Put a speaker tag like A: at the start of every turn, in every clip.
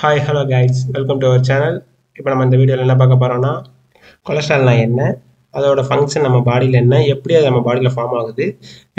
A: Hi hello guys welcome to our channel. இப்போ நம்ம இந்த வீடியோவில் என்ன பார்க்க போகிறோம்னா கொலஸ்ட்ரால்னா என்ன, அதோட ஃபங்க்ஷன் நம்ம பாடியில் என்ன, எப்படி அது நம்ம பாடியில் ஃபார்ம் ஆகுது,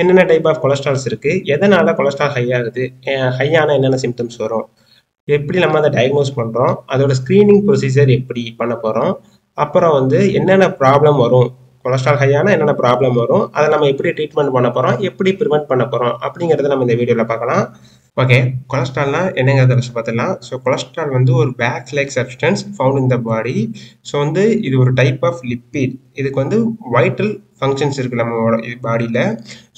A: என்னென்ன டைப் ஆஃப் கொலஸ்ட்ரால்ஸ் இருக்குது, எதனால் கொலஸ்ட்ரால் ஹை ஆகுது, ஹையான என்னென்ன சிம்டம்ஸ் வரும், எப்படி நம்ம அதை டயக்னோஸ் பண்ணுறோம், அதோட ஸ்க்ரீனிங் ப்ரொசீஜர் எப்படி பண்ண போகிறோம், அப்புறம் என்னென்ன ப்ராப்ளம் வரும், கொலஸ்ட்ரால் ஹையான என்னென்ன ப்ராப்ளம் வரும், அதை நம்ம எப்படி ட்ரீட்மெண்ட் பண்ண போகிறோம், எப்படி ப்ரிவென்ட் பண்ண போகிறோம் அப்படிங்கிறத நம்ம இந்த வீடியோவில் பார்க்கலாம். ஓகே, கொலஸ்ட்ரால்னா என்னங்கிறத ஃபஸ்ட் பார்த்துக்கலாம். ஸோ கொலஸ்ட்ரால் ஒரு pack like substance found in the body. So இது ஒரு டைப் ஆஃப் லிப்பிட். இதுக்கு வைட்டல் ஃபங்க்ஷன்ஸ் இருக்குது நம்மளோட பாடியில்.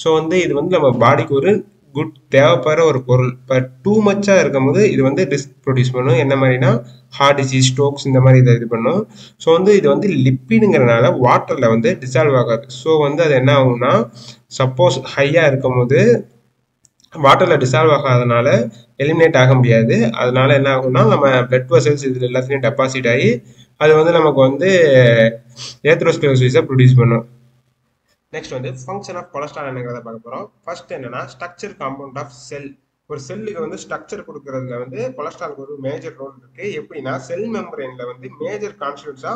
A: ஸோ இது நம்ம பாடிக்கு ஒரு குட் தேவைப்படுற ஒரு பொருள். இப்போ டூ மச்சாக இருக்கும் போது இது ரிஸ்க் ப்ரொடியூஸ் பண்ணும். என்ன மாதிரினா ஹார்ட் டிசீஸ், ஸ்ட்ரோக்ஸ் இந்த மாதிரி இதை இது பண்ணும். ஸோ இது லிப்பிடுங்கிறனால வாட்டரில் டிசால்வ் ஆகாது. ஸோ அது என்ன ஆகும்னா, சப்போஸ் ஹையாக இருக்கும் போது வாட்டரில் டிசால்வ் ஆகாதனால எலிமினேட் ஆக முடியாது. அதனால என்ன ஆகும்னா, நம்ம பிளட் வெசல்ஸ் இதில் எல்லாத்துலேயும் டெபாசிட் ஆகி அது நமக்கு ஏத்ரோஸ்க்ளரோசிஸை ப்ரொடியூஸ் பண்ணும். நெக்ஸ்ட் ஃபங்க்ஷன் ஆஃப் கொலஸ்ட்ரால் என்னங்கிறத பார்க்க போகிறோம். ஃபர்ஸ்ட் என்னன்னா, ஸ்ட்ரக்சர் காம்பவுண்ட் ஆஃப் செல். ஒரு செல்லுக்கு ஸ்ட்ரக்சர் கொடுக்கறதுல கொலஸ்ட்ராலுக்கு ஒரு மேஜர் ரோல் இருக்கு. எப்படின்னா, செல் மெம்பரேன்ல மேஜர் கான்ஸ்டிடியூட்ஸா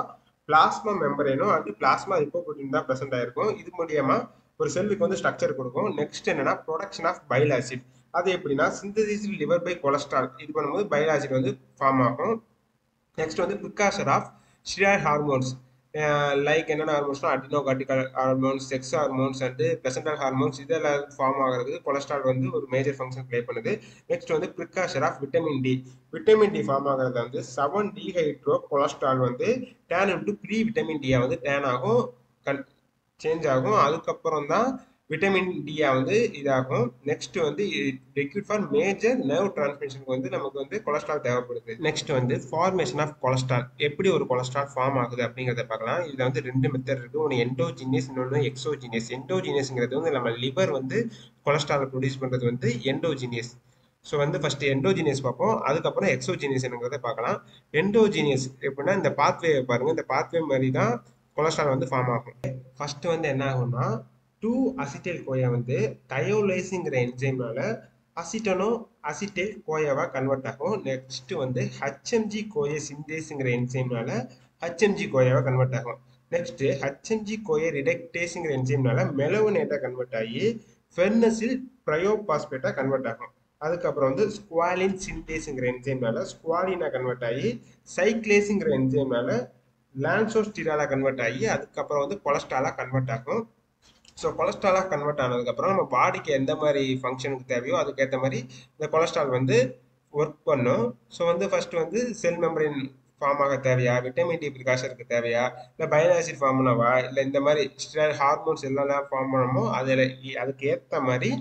A: பிளாஸ்மா மெம்பரேனும் பிளாஸ்மா லிப்போப்ரோட்டீன் தான் பிரசன்ட் ஆயிருக்கும். இது மூலியமா ஒரு செல்லுக்கு ஸ்ட்ரக்சர் கொடுக்கும். நெக்ஸ்ட் என்னன்னா, ப்ரொடக்ஷன் ஆஃப் பைல் ஆசிட். அது எப்படின்னா, சிந்தசிஸ் லிவர் பை கொலஸ்ட்ரால் இது பண்ணும்போது பைல் ஆசிட் ஃபார்ம் ஆகும். Next precursor of steroid hormones. Like என்னென்ன ஹார்மோன்ஸ்னா, adenocortical hormones, sex hormones and placental hormones இதெல்லாம் ஃபார்ம் ஆகிறதுக்கு கொலஸ்ட்ரால் ஒரு மேஜர் ஃபங்க்ஷன் ப்ளே பண்ணுது. Next precursor of vitamin D. Vitamin D form ஆகிறதுல 7 dehydro cholesterol turn into pre vitamin டியா turn ஆகும், change ஆகும். அதுக்கப்புறம் தான் விட்டமின் டியா இதாகும். Next required for major nerve டிரான்ஸ்மிஷனுக்கு நமக்கு கொலஸ்ட்ரால் தேவைப்படுது. Next formation of cholesterol. எப்படி ஒரு கொலஸ்ட்ரால் ஃபார்ம் ஆகுது அப்படிங்கிறத பார்க்கலாம். இதுல ரெண்டு மெத்தட் இருக்கு. ஒன்று எண்டோஜீனியஸ், இன்னொன்று எக்ஸோஜீனியஸ். எண்டோஜீனியஸ்ங்கிறது நம்ம லிவர் கொலஸ்ட்ரால் ப்ரொடியூஸ் பண்றது எண்டோஜீனியஸ். ஸோ ஃபர்ஸ்ட் எண்டோஜீனியஸ் பார்ப்போம், அதுக்கப்புறம் எக்ஸோஜீனியஸ்ங்கிறத பார்க்கலாம். எண்டோஜீனியஸ் எப்படின்னா, இந்த பாத்வே பாருங்க, இந்த பாத்வே மாதிரி தான் கொலஸ்ட்ரால் ஃபார்ம் ஆகும். ஃபர்ஸ்ட் என்ன ஆகும்னா, 2 அசிட்டைல் கோயா தயோலைஸுங்கிற என்சைம்னால அசிட்டனோ அசிட்டைல் கோயாவா கன்வெர்ட் ஆகும். நெக்ஸ்ட் ஹெச்எம்ஜி கோயே சிந்தேஸ்ங்கிற என்சைம்னால ஹெச்எம்ஜி கோயாவா கன்வெர்ட் ஆகும். நெக்ஸ்ட் ஹெச்எம்ஜி கோயே ரிடக்டேஸ்ங்கிற என்சைம்னால மெலோனேட்டா கன்வெர்ட் ஆகி ஃபெர்னசில் ப்ரையோபாஸ்பேட்டா கன்வெர்ட் ஆகும். அதுக்கப்புறம் ஸ்குவாலின் சிந்தேஸ்ங்கிற என்சைம்னால ஸ்குவாலினா கன்வெர்ட் ஆகி சைக்ளேஸுங்கிற என்சைம்னால லான்சோஸ்டிராலா கன்வெர்ட் ஆகி அதுக்கப்புறம் கொலஸ்ட்ராலா கன்வெர்ட் ஆகும். ஸோ கொலஸ்ட்ராலா கன்வெர்ட் ஆனதுக்கப்புறம் நம்ம பாடிக்கு எந்த மாதிரி ஃபங்க்ஷனுக்கு தேவையோ அதுக்கேற்ற மாதிரி இந்த கொலஸ்ட்ரால் ஒர்க் பண்ணும். ஸோ ஃபர்ஸ்ட் செல் மெம்பரின் ஃபார்ம் ஆக தேவையா, விட்டமின் டி ப்ரிகாஷனுக்கு தேவையா, இல்லை பைல் ஆசிட் ஃபார்ம் பண்ணவா, இல்லை இந்த மாதிரி ஸ்டீராய்டு ஹார்மோன்ஸ் எல்லாம் ஃபார்ம் பண்ணணுமோ அதில் அதுக்கு ஏற்ற மாதிரி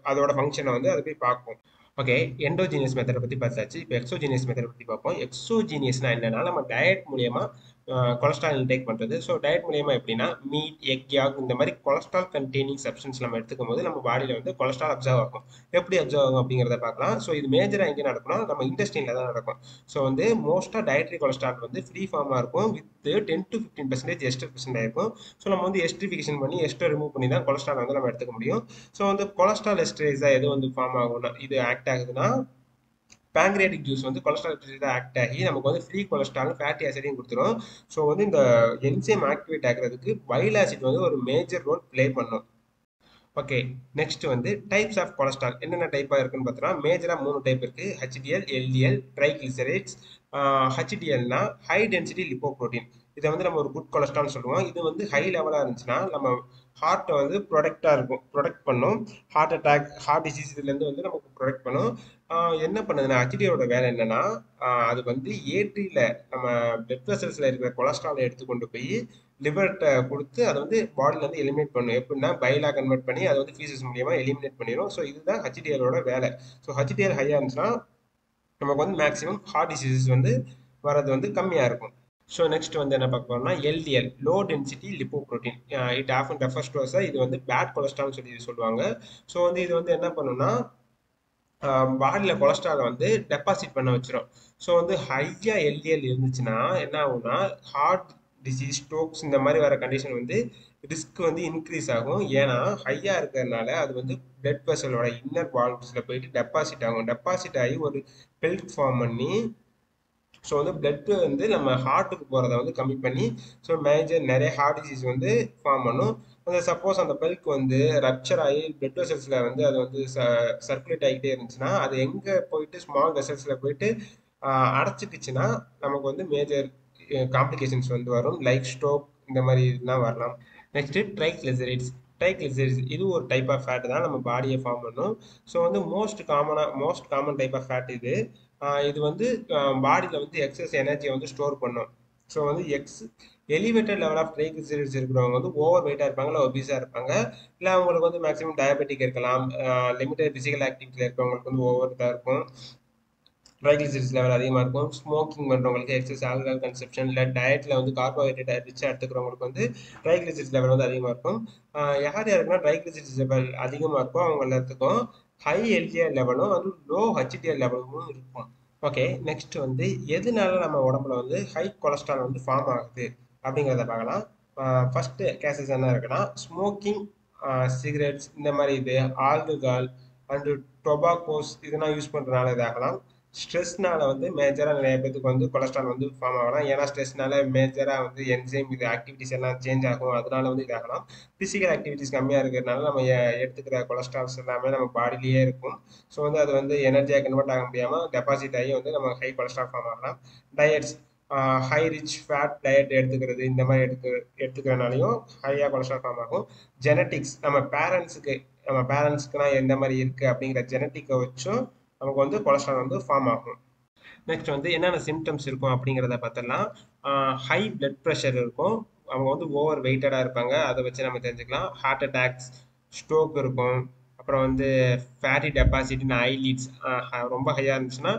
A: அதோட ஃபங்க்ஷனை அது போய் பார்க்கும். ஓகே, எண்டோஜீனியஸ் மெத்தடை பற்றி பார்த்தாச்சு. இப்போ எக்ஸோஜீனியஸ் மெத்தடை பற்றி பார்ப்போம். எக்ஸோஜீனியஸ்னா என்னன்னா, நம்ம டயட் மூலியமா கொலஸ்ட்ரால் இன்டேக் பண்ணுறது. ஸோ டயட் மூலியமா எப்படின்னா, மீட், எக், யாக் இந்த மாதிரி கொலஸ்ட்ரால் கண்டெய்னிங் சப்ஸ்டன்ஸ் நம்ம எடுத்துக்கும் போது நம்ம பாடியில் கொலஸ்ட்ரால் அப்சர்வ் ஆகும். எப்படி அப்சர்வ் ஆகும் அப்படிங்கிறத பார்க்கலாம். ஸோ இது மேஜராக எங்கே நடக்கும்னா, நம்ம இண்டஸ்ட்ரியில் தான் நடக்கும். ஸோ மோஸ்ட்டாக டயட்ரி கொலஸ்ட்ரால் ஃப்ரீ ஃபார்மாக இருக்கும். வித் 10 to 15% எஸ்டர் பிரசன்ட் ஆயிருக்கும். ஸோ நம்ம எஸ்ட்ரிஃபிகேஷன் பண்ணி எஸ்டர் ரிமூவ் பண்ணி தான் கொலஸ்ட்ரால் நம்ம எடுத்துக்க முடியும். ஸோ கொலஸ்ட்ரால் எஸ்டரேஸாக எது ஃபார்ம் ஆகும்னா, இது ஆக்ட் ஆகுதுன்னா பேங்க்ரியாட்டிக் ஜூஸ் கொலஸ்ட்ரால் ஆக்ட் ஆகி நமக்கு ஃப்ரீ கொலஸ்ட்ரால் ஃபேட்டி ஆசிடையும் கொடுத்துரும். ஸோ இந்த என்சைம் ஆக்டிவேட் ஆகிறதுக்கு பைல் ஆசிட் ஒரு மேஜர் ரோல் ப்ளே பண்ணும். Okay, next types of cholesterol என்னென்ன டைப்பாக இருக்குன்னு பார்த்தோம்னா, மேஜராக 3 டைப் இருக்கு. HDL, LDL, triglycerides. ஹெச்டிஎல்னா ஹை டென்சிட்டி லிப்போப்ரோட்டீன். இதை நம்ம ஒரு குட் கொலஸ்ட்ரால் சொல்லுவோம். இது ஹை லெவலாக இருந்துச்சுன்னா நம்ம ஹார்ட்டை ப்ரொடெக்ட் பண்ணும். ஹார்ட் அட்டாக், ஹார்ட் டிசீஸ் இதுலேருந்து நமக்கு ப்ரொடெக்ட் பண்ணும். என்ன பண்ணுதுன்னா, ஹெச்டிஎலோட வேலை என்னன்னா, அது ஏற்றியில் நம்ம பிளட் வெசல்ஸில் இருக்கிற கொலஸ்ட்ராலை எடுத்து கொண்டு போய் லிவர்கிட்ட கொடுத்து அதை பாடியிலேருந்து எலிமினேட் பண்ணும். எப்படின்னா பைலா கன்வெர்ட் பண்ணி அதை ஃபீசஸ் மூலியமாக எலிமினேட் பண்ணிடும். ஸோ இதுதான் ஹெச்டிஎலோட வேலை. ஸோ ஹெச்டிஎல் ஹையாக இருந்துச்சுன்னா நமக்கு மேக்ஸிமம் ஹார்ட் டிசீசஸ் வரது கம்மியாக இருக்கும். ஸோ நெக்ஸ்ட் என்ன பார்க்க போறோம்னா, LDL low density lipoprotein. It often refers to as இது பேட் கொலஸ்ட்ரால் சொல்லுவாங்க. ஸோ இது என்ன பண்ணுன்னா, பாடியில் கொலஸ்ட்ராலை டெபாசிட் பண்ண வச்சிடும். ஸோ ஹையாக எல்டிஎல் இருந்துச்சுன்னா என்ன ஆகும்னா, ஹார்ட் டிசீஸ், ஸ்ட்ரோக்ஸ் இந்த மாதிரி வர கண்டிஷன் வந்து ரிஸ்க் வந்து இன்க்ரீஸ் ஆகும். ஏன்னா ஹையாக இருக்கிறதுனால அது வந்து பிளட் வெசலோட இன்னர் வால்வ்ஸில் போயிட்டு டெபாசிட் ஆகும். டெபாசிட் ஆகி ஒரு பெல்ட் ஃபார்ம் பண்ணி ஸோ வந்து பிளட் வந்து நம்ம ஹார்ட்டுக்கு போகிறத வந்து கம்மி பண்ணி ஸோ மேஜர் நிறைய ஹார்ட் டிசீஸ் வந்து ஃபார்ம் பண்ணும். அந்த சப்போஸ் அந்த பெல்க் வந்து ரப்சர் ஆகி பிளட் வெசல்ஸில் வந்து அது வந்து சர்க்குலேட் ஆகிட்டே இருந்துச்சுன்னா அது எங்கே போயிட்டு ஸ்மால் வெசல்ஸில் போயிட்டு அடைச்சிக்கிச்சுன்னா நமக்கு வந்து மேஜர் காம்ப்ளிகேஷன்ஸ் வந்து வரும். லைக் ஸ்ட்ரோக் இந்த மாதிரி இதெல்லாம் வரலாம். Next triglycerides. ட்ரைக்ளிசரைட்ஸ் இது ஒரு டைப் ஆஃப் ஃபேட் தான் நம்ம பாடியை ஃபார்ம் பண்ணும். ஸோ வந்து most common type of fat இது. இது வந்து பாடியில் வந்து எக்ஸஸ் எனர்ஜியை வந்து ஸ்டோர் பண்ணும். ஸோ வந்து எலிவேட்டட் லெவல் ஆஃப் ட்ரைக்ளிசரைட்ஸ் இருக்கிறவங்க வந்து ஓவர் வெயிட்டாக இருப்பாங்க, இல்லை ஒபிஸாக இருப்பாங்க, இல்லை அவங்களுக்கு வந்து மேக்ஸிமம் டயபெட்டிக் இருக்கலாம். லிமிட்டட் ஃபிசிக்கல் ஆக்டிவிட்டியில் இருக்கிறவங்களுக்கு வந்து ஓவர் இதாக இருக்கும், ட்ரைக்ளிசரைட்ஸ் லெவல் அதிகமாக இருக்கும். ஸ்மோக்கிங் பண்ணுறவங்களுக்கு எக்ஸஸ் ஆல்கஹால் கன்சப்ஷன், இல்லை டயட்டில் வந்து கார்போஹைட்ரேட் ரிச்சாக எடுத்துக்கிறவங்களுக்கு வந்து ட்ரைக்ளிசரைட்ஸ் லெவல் வந்து அதிகமாக இருக்கும். யார் யாருக்குன்னா ட்ரைக்ளிசரைட்ஸ் லெவல் அதிகமாக இருக்கும் அவங்க எல்லாத்துக்கும் ஹை எல்டிஎல் லெவலும் வந்து லோ ஹெச்டிஎல் லெவலும் இருக்கும். ஓகே, நெக்ஸ்ட் வந்து எதனால நம்ம உடம்புல வந்து ஹை கொலஸ்ட்ரால் வந்து ஃபார்ம் ஆகுது அப்படிங்கிறத பார்க்கலாம். ஃபர்ஸ்ட் கேசஸ் என்ன இருக்குன்னா ஸ்மோக்கிங், சிகரெட்ஸ் இந்த மாதிரி இது, ஆல்கஹால் அண்டு டொபாக்கோஸ் இதெல்லாம் யூஸ் பண்ணுறதுனால இதாகலாம். ஸ்ட்ரெஸ்னால வந்து மேஜராக நிறைய பேருக்கு வந்து கொலஸ்ட்ரால் வந்து ஃபார்ம் ஆகலாம். ஏன்னா ஸ்ட்ரெஸ்னால மேஜராக வந்து என்சைம் இது ஆக்டிவிட்டிஸ் எல்லாம் சேஞ்ச் ஆகும், அதனால வந்து இதாகலாம். ஃபிசிக்கல் ஆக்டிவிட்டிஸ் கம்மியாக இருக்கிறதுனால நம்ம எடுத்துக்கிற கொலஸ்ட்ரால்ஸ் எல்லாமே நம்ம பாடியிலேயே இருக்கும். ஸோ வந்து அது வந்து எனர்ஜியாக கன்வெர்ட் ஆக முடியாமல் டெபாசிட் ஆகி வந்து நம்ம ஹை கொலஸ்ட்ரால் ஃபார்ம் ஆகலாம். Diets, high rich fat diet எடுத்துக்கிறது இந்த மாதிரி எடுத்துக்கிறனாலையும் ஹையாக கொலஸ்ட்ரால் ஃபார்ம் ஆகும். ஜெனட்டிக்ஸ், நம்ம பேரண்ட்ஸ்க்குலாம் எந்த மாதிரி இருக்குது அப்படிங்கிற ஜெனட்டிக்கை வச்சும் நமக்கு வந்து கொலஸ்ட்ரால் வந்து ஃபார்ம் ஆகும். நெக்ஸ்ட் வந்து என்னென்ன சிம்டம்ஸ் இருக்கும் அப்படிங்கிறத பார்த்தலாம். ஹை பிளட் ப்ரெஷர் இருக்கும், அவங்க வந்து ஓவர் வெயிட்டடாக இருப்பாங்க, அதை வச்சு நம்ம தெரிஞ்சுக்கலாம். ஹார்ட் அட்டாக்ஸ், ஸ்ட்ரோக் இருக்கும். அப்புறம் வந்து ஃபேட்டி டெபாசிட் இன் ஐலீட்ஸ் ரொம்ப ஹையாக இருந்துச்சுன்னா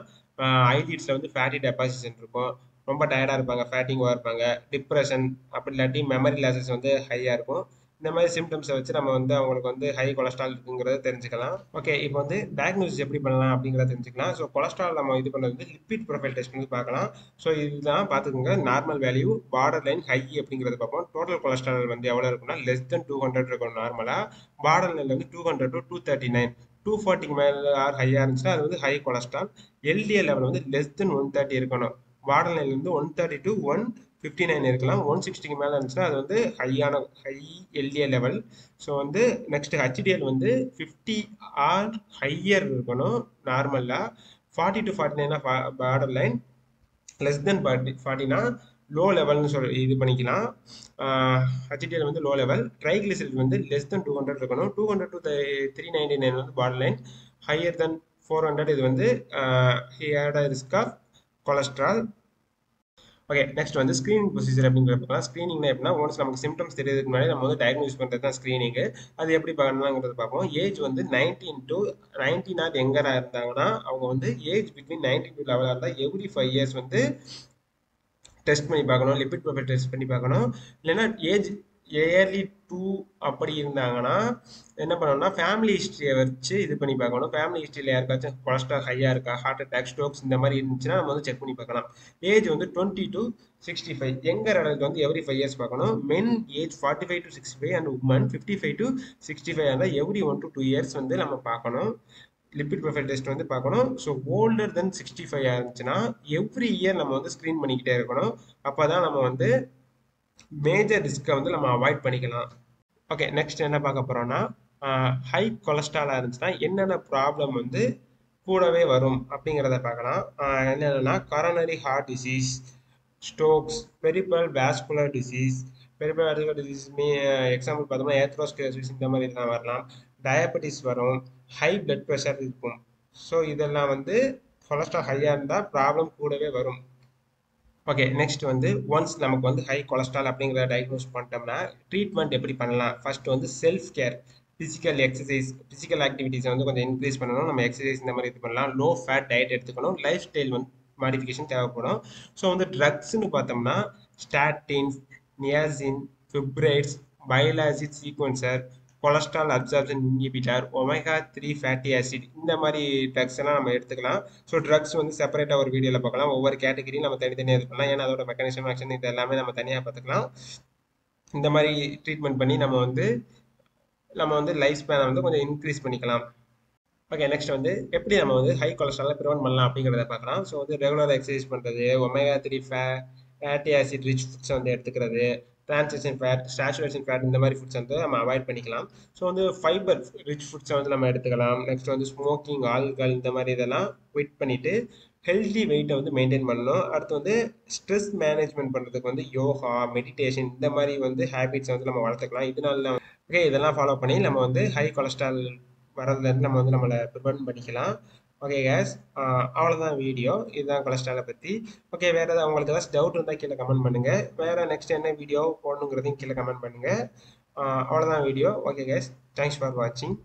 A: ஐலீட்ஸில் வந்து ஃபேட்டி டெபாசிஷன் இருக்கும். ரொம்ப டயர்டாக இருப்பாங்க, ஃபேட்டிங்காக இருப்பாங்க. டிப்ரெஷன் அப்படி இல்லாட்டி மெமரி லாசஸ் வந்து ஹையாக இருக்கும். இந்த மாதிரி சிம்டம்ஸை வச்சு நம்ம வந்து அவங்களுக்கு வந்து ஹை கொலஸ்ட்ரால் இருக்குங்கிறத தெரிஞ்சுக்கலாம். ஓகே, இப்போ வந்து டயக்னோசிஸ் எப்படி பண்ணலாம் அப்படிங்கிறத தெரிஞ்சுக்கலாம். ஸோ கொலஸ்ட்ரால் நம்ம இது பண்ணுறது வந்து லிப்பிட் ப்ரொஃபைல் டெஸ்ட் வந்து பார்க்கலாம். ஸோ இதுதான் பார்த்துக்கோங்க. Normal value, border line, high அப்படிங்கிறத பார்ப்போம். டோட்டல் கொலஸ்ட்ரால் வந்து எவ்வளோ இருக்குன்னா லெஸ் தென் 200 இருக்கும் நார்மலாக. பார்டர் லைன் வந்து 200 to 239, 240க்கு மேலே ஆர் ஹையாக இருந்துச்சுன்னா அது வந்து ஹை கொலஸ்ட்ரால். எல்டிஎல் லெவல் வந்து லெஸ் தென் 130 இருக்கணும். பார்டர் லைன் வந்து 130 to 159 இருக்கலாம். 160க்கு மேலே இருந்துச்சுன்னா அது வந்து ஹை எல்டிஎல் லெவல். ஸோ வந்து நெக்ஸ்ட் ஹெச்டிஎல் வந்து 50 ஆர் ஹையர் இருக்கணும் நார்மலாக. 40 to 49 border line, less than 40னா லோ லெவல்னு இது பண்ணிக்கலாம். ஹெச்டிஎல் வந்து லோ லெவல். ட்ரைக்ளிசரைட் வந்து லெஸ் தென் 200 இருக்கணும். 200 to 399 வந்து பார்டர் லைன். ஹையர் தென் 400 இது வந்து ஹியர்ட risk of cholesterol. Okay, next வந்து ஸ்க்ரீனிங் ப்ரொசீஜர் அப்படிங்கிற பார்க்கலாம். ஸ்க்ரீனிங்னா எப்படின்னா ஒன்ஸ் நமக்கு சிம்டம்ஸ் தெரியறதுக்கு முன்னாடி நம்ம வந்து டயக்னோஸ் பண்ணுறது தான் ஸ்க்ரீனிங்கு. அது எப்படி பண்ணலாங்கிறது பார்ப்போம். ஏஜ் வந்து 19 to 19 எங்கரா இருந்தாங்கன்னா அவங்க வந்து ஏஜ் பிட்வீன் 19 to 11 இருந்தால் எவ்ரி 5 years வந்து டெஸ்ட் பண்ணி பார்க்கணும், லிப்பிட் ப்ரொஃபைல் டெஸ்ட் பண்ணி பார்க்கணும். இல்லைன்னா ஏஜ் இயர்லி 2 அப்படி இருந்தாங்கன்னா என்ன பண்ணணும்னா ஃபேமிலி ஹிஸ்ட்ரியை வச்சு இது பண்ணி பார்க்கணும். ஃபேமிலி ஹிஸ்ட்ரியில் யாருக்காச்சும் கொலஸ்ட்ரால் ஹையாக இருக்கா, ஹார்ட் அட்டாக், ஸ்ட்ரோக்ஸ் இந்த மாதிரி இருந்துச்சுன்னா நம்ம வந்து செக் பண்ணி பார்க்கலாம். ஏஜ் வந்து 20 to 65 எங்கர் அளவுக்கு வந்து எவ்ரி 5 years பார்க்கணும். Men age 45 to 65 and women 55 to 65 இருந்தால் எவ்ரி 1 to 2 years வந்து நம்ம பார்க்கணும். லிப்பிட் ப்ரொஃபைல் டெஸ்ட் வந்து பார்க்கணும். ஸோ ஓல்டர் தென் 65 இருந்துச்சுன்னா எவ்ரி இயர் நம்ம வந்து ஸ்க்ரீன் பண்ணிக்கிட்டே இருக்கணும். அப்போ தான் நம்ம வந்து மேஜர் ரிஸ்க்கை வந்து நம்ம அவாய்ட் பண்ணிக்கலாம். ஓகே, நெக்ஸ்ட் என்ன பார்க்க போகிறோம்னா ஹை கொலஸ்ட்ராலாக இருந்துச்சுன்னா என்னென்ன ப்ராப்ளம் வந்து கூடவே வரும் அப்படிங்கிறத பார்க்கலாம். என்னென்னா coronary heart disease, strokes, peripheral vascular disease. Peripheral vascular disease example பார்த்தோம்னா ஏத்ரோஸ்க்ளரோசிஸ் இந்த மாதிரி இதெல்லாம் வரலாம். டயபெட்டிஸ் வரும், ஹை பிளட் ப்ரெஷர் இருக்கும். ஸோ இதெல்லாம் வந்து கொலஸ்ட்ரால் ஹையாக இருந்தால் ப்ராப்ளம் கூடவே வரும். ஓகே, நெக்ஸ்ட் வந்து ஒன்ஸ் நமக்கு வந்து ஹை கொலஸ்ட்ரால் அப்படிங்கிறத டயக்னோஸ் பண்ணிட்டோம்னா ட்ரீட்மெண்ட் எப்படி பண்ணலாம். ஃபர்ஸ்ட் வந்து self care, physical exercise, physical ஆக்டிவிட்டிஸை வந்து கொஞ்சம் இன்க்ரீஸ் பண்ணணும். நம்ம எக்ஸசைஸ் இந்த மாதிரி இது பண்ணலாம். லோ ஃபேட் டயட் எடுத்துக்கணும். லைஃப் ஸ்டைல் வந்து மாடிஃபிகேஷன் தேவைப்படும். ஸோ வந்து ட்ரக்ஸ்ன்னு பார்த்தோம்னா ஸ்டாட்டின்ஸ், நியாசின், ஃபிப்ரைட்ஸ், பைலாசிட் சீக்வன்சர், cholesterol absorption inhibitor, omega 3 fatty acid இந்த மாதிரி ட்ரக்ஸ் எல்லாம் நம்ம எடுத்துக்கலாம். ஸோ ட்ரக்ஸ் வந்து செப்பரேட்டாக ஒரு வீடியோவில் பார்க்கலாம். ஒவ்வொரு கேட்டகரியும் நம்ம தனித்தனியாக இது பண்ணலாம். ஏன்னா அதோட மெக்கானிசம் ஆக்ஷன் இது எல்லாமே நம்ம தனியாக பார்த்துக்கலாம். இந்த மாதிரி ட்ரீட்மெண்ட் பண்ணி நம்ம வந்து லைஃப் ஸ்பேனை வந்து கொஞ்சம் இன்க்ரீஸ் பண்ணிக்கலாம். ஓகே, நெக்ஸ்ட் வந்து எப்படி நம்ம வந்து ஹை கொலஸ்ட்ராலை ப்ரிவென்ட் பண்ணலாம் அப்படிங்கிறத பார்க்கலாம். ஸோ வந்து ரெகுலராக எக்ஸசைஸ் பண்ணுறது, ஒமேகா 3 ஃபேட்டி ஆசிட் ரிச் ஃபுட்ஸை வந்து எடுத்துக்கிறது, டிரான்சிஷன் ஃபேட், சேச்சுரேஷன் ஃபேட் இந்த மாதிரி ஃபுட்ஸ் வந்து நம்ம அவாய்ட் பண்ணிக்கலாம். ஸோ வந்து ஃபைபர் ரிச் ஃபுட்ஸை வந்து நம்ம எடுத்துக்கலாம். நெக்ஸ்ட் வந்து ஸ்மோக்கிங், ஆல்கஹால் இந்த மாதிரி இதெல்லாம் குவிட் பண்ணிவிட்டு ஹெல்தி வெயிட்டை வந்து மெயின்டைன் பண்ணணும். அடுத்து வந்து ஸ்ட்ரெஸ் மேனேஜ்மெண்ட் பண்ணுறதுக்கு வந்து யோகா, மெடிடேஷன் இந்த மாதிரி வந்து ஹேபிட்ஸை வந்து நம்ம வளர்த்துக்கலாம். இதனால ஓகே இதெல்லாம் ஃபாலோ பண்ணி நம்ம வந்து ஹை கொலஸ்ட்ரால் வரதுலேருந்து நம்ம வந்து நம்மளை ப்ரிவென்ட் பண்ணிக்கலாம். ஓகே கேஸ், அவ்வளோதான் வீடியோ. இதுதான் கொலஸ்ட்ராலை பற்றி. ஓகே, வேறு ஏதாவது உங்களுக்கு ஏதாச்சும் டவுட் இருந்தால் கீழே கமெண்ட் பண்ணுங்கள். வேறு நெக்ஸ்ட் என்ன வீடியோ போடணுங்கிறதையும் கீழே கமெண்ட் பண்ணுங்கள். அவ்வளோதான் video. Okay guys, thanks for வாட்சிங்.